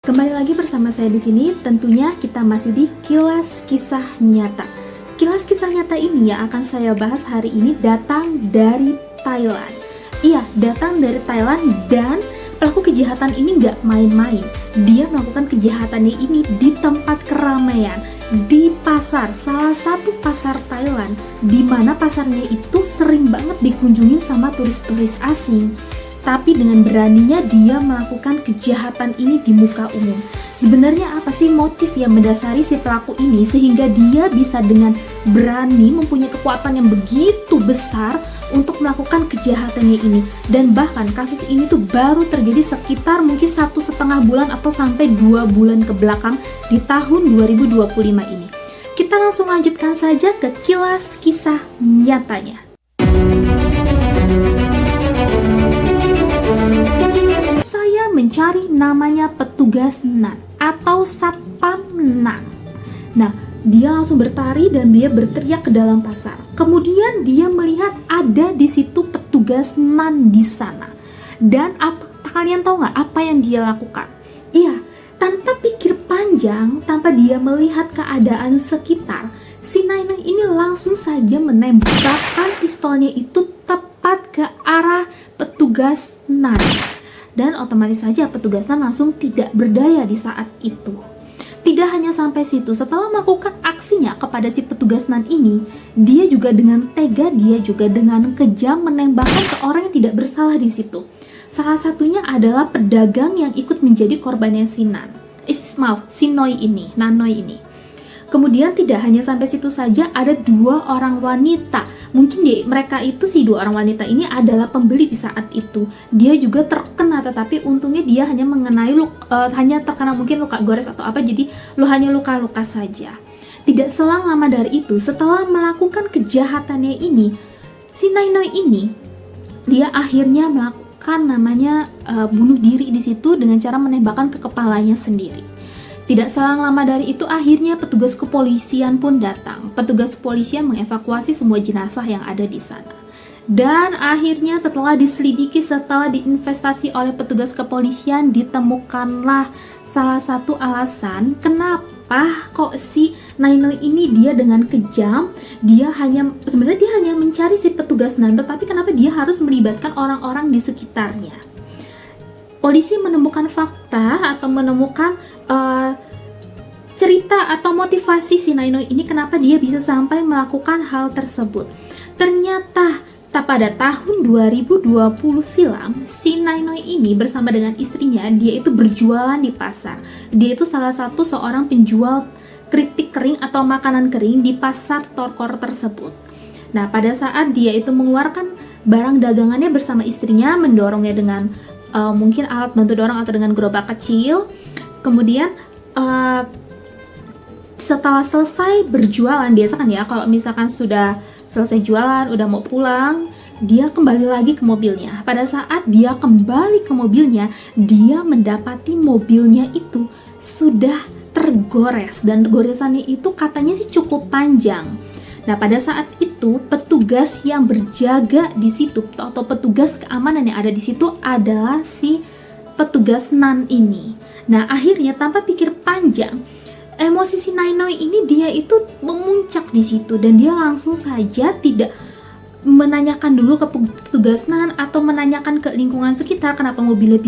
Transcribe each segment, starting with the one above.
Kembali lagi bersama saya di sini, tentunya kita masih di Kilas Kisah Nyata. Kilas Kisah Nyata ini yang akan saya bahas hari ini datang dari Thailand. Iya, datang dari Thailand dan pelaku kejahatan ini nggak main-main. Dia melakukan kejahatannya ini di tempat keramaian, di pasar, salah satu pasar Thailand, di mana pasarnya itu sering banget dikunjungi sama turis-turis asing. Tapi dengan beraninya dia melakukan kejahatan ini di muka umum. Sebenarnya apa sih motif yang mendasari si pelaku ini sehingga dia bisa dengan berani mempunyai kekuatan yang begitu besar untuk melakukan kejahatannya ini? Dan bahkan kasus ini tuh baru terjadi sekitar mungkin 1,5 bulan atau sampai 2 bulan ke belakang di tahun 2025 ini. Kita langsung lanjutkan saja ke kilas kisah nyatanya. Saya mencari namanya petugas Nan atau Satpam Nan. Nah, dia langsung bertari dan dia berteriak ke dalam pasar. Kemudian dia melihat ada di situ petugas Nan di sana. Dan kalian tahu nggak apa yang dia lakukan? Iya, tanpa pikir panjang, tanpa dia melihat keadaan sekitar, si Nainai ini langsung saja menembakkan pistolnya itu tepat ke arah petugas Nan. Dan otomatis saja petugas Nan langsung tidak berdaya di saat itu. Tidak hanya sampai situ, setelah melakukan aksinya kepada si petugas Nan ini, dia juga dengan tega, dia juga dengan kejam menembakkan ke orang yang tidak bersalah di situ. Salah satunya adalah pedagang yang ikut menjadi korbannya si Nan. Si Noi ini, Nanoi ini. Kemudian tidak hanya sampai situ saja, ada 2 orang wanita. Mungkin mereka itu si 2 orang wanita ini adalah pembeli di saat itu. Dia juga terkena, tetapi untungnya dia hanya hanya terkena mungkin luka gores atau apa, jadi hanya luka-luka saja. Tidak selang lama dari itu, setelah melakukan kejahatannya ini, si Nainoi ini dia akhirnya melakukan namanya bunuh diri di situ dengan cara menembakkan ke kepalanya sendiri. Tidak selang lama dari itu, akhirnya petugas kepolisian pun datang. Petugas kepolisian mengevakuasi semua jenazah yang ada di sana. Dan akhirnya setelah diselidiki, setelah diinvestasi oleh petugas kepolisian, ditemukanlah salah satu alasan kenapa kok si Nainoi ini dia dengan kejam, sebenarnya dia hanya mencari si petugas Nan, tetapi kenapa dia harus melibatkan orang-orang di sekitarnya. Polisi menemukan fakta atau menemukan cerita atau motivasi si Nainoi ini kenapa dia bisa sampai melakukan hal tersebut. Ternyata pada tahun 2020 silam, si Nainoi ini bersama dengan istrinya, dia itu berjualan di pasar. Dia itu salah satu seorang penjual keripik kering atau makanan kering di pasar Torkor tersebut. Nah, pada saat dia itu mengeluarkan barang dagangannya bersama istrinya, mendorongnya dengan mungkin alat bantu dorong atau dengan gerobak kecil. Kemudian setelah selesai berjualan, biasa kan ya kalau misalkan sudah selesai jualan, udah mau pulang, dia kembali lagi ke mobilnya. Pada saat dia kembali ke mobilnya, dia mendapati mobilnya itu sudah tergores, dan goresannya itu katanya sih cukup panjang. Nah, pada saat itu petugas yang berjaga di situ atau petugas keamanan yang ada di situ adalah si petugas Nan ini. Nah, akhirnya tanpa pikir panjang, emosi si Nainoi ini dia itu memuncak di situ dan dia langsung saja tidak menanyakan dulu ke petugas Nan atau menanyakan ke lingkungan sekitar kenapa mobilnya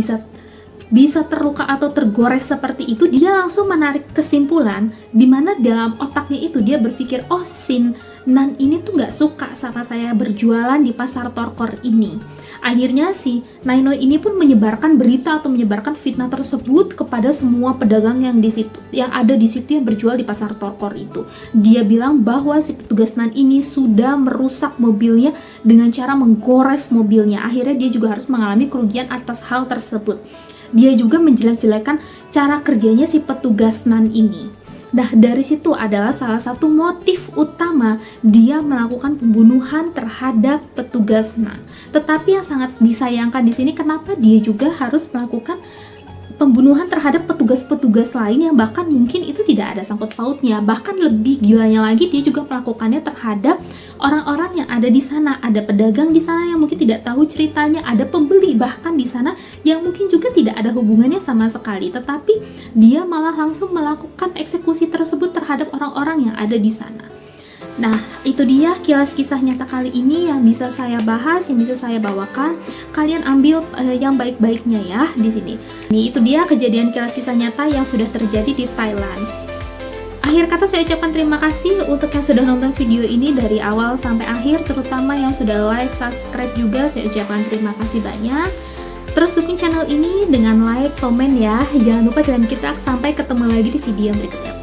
bisa terluka atau tergores seperti itu. Dia langsung menarik kesimpulan di mana dalam otaknya itu dia berpikir, oh, si Nan ini tuh nggak suka sama saya berjualan di pasar Torkor ini. Akhirnya si Nainoi ini pun menyebarkan berita atau menyebarkan fitnah tersebut kepada semua pedagang yang ada di situ yang berjual di pasar Torkor itu. Dia bilang bahwa si petugas Nan ini sudah merusak mobilnya dengan cara menggores mobilnya. Akhirnya dia juga harus mengalami kerugian atas hal tersebut. Dia juga menjelek-jelekan cara kerjanya si petugas Nan ini. Nah, dari situ adalah salah satu motif utama dia melakukan pembunuhan terhadap petugas Nan. Tetapi yang sangat disayangkan di sini, kenapa dia juga harus melakukan pembunuhan terhadap petugas-petugas lain yang bahkan mungkin itu tidak ada sangkut pautnya. Bahkan lebih gilanya lagi, dia juga melakukannya terhadap orang-orang yang ada di sana. Ada pedagang di sana yang mungkin tidak tahu ceritanya, ada pembeli bahkan di sana yang mungkin juga tidak ada hubungannya sama sekali, tetapi dia malah langsung melakukan eksekusi tersebut terhadap orang-orang yang ada di sana. Nah, itu dia kilas kisah nyata kali ini yang bisa saya bahas, yang bisa saya bawakan. Kalian ambil yang baik-baiknya ya di sini. Ini itu dia kejadian kilas kisah nyata yang sudah terjadi di Thailand. Akhir kata saya ucapkan terima kasih untuk yang sudah nonton video ini dari awal sampai akhir, terutama yang sudah like, subscribe juga, saya ucapkan terima kasih banyak. Terus dukung channel ini dengan like, komen ya. Jangan lupa, dan kita sampai ketemu lagi di video berikutnya.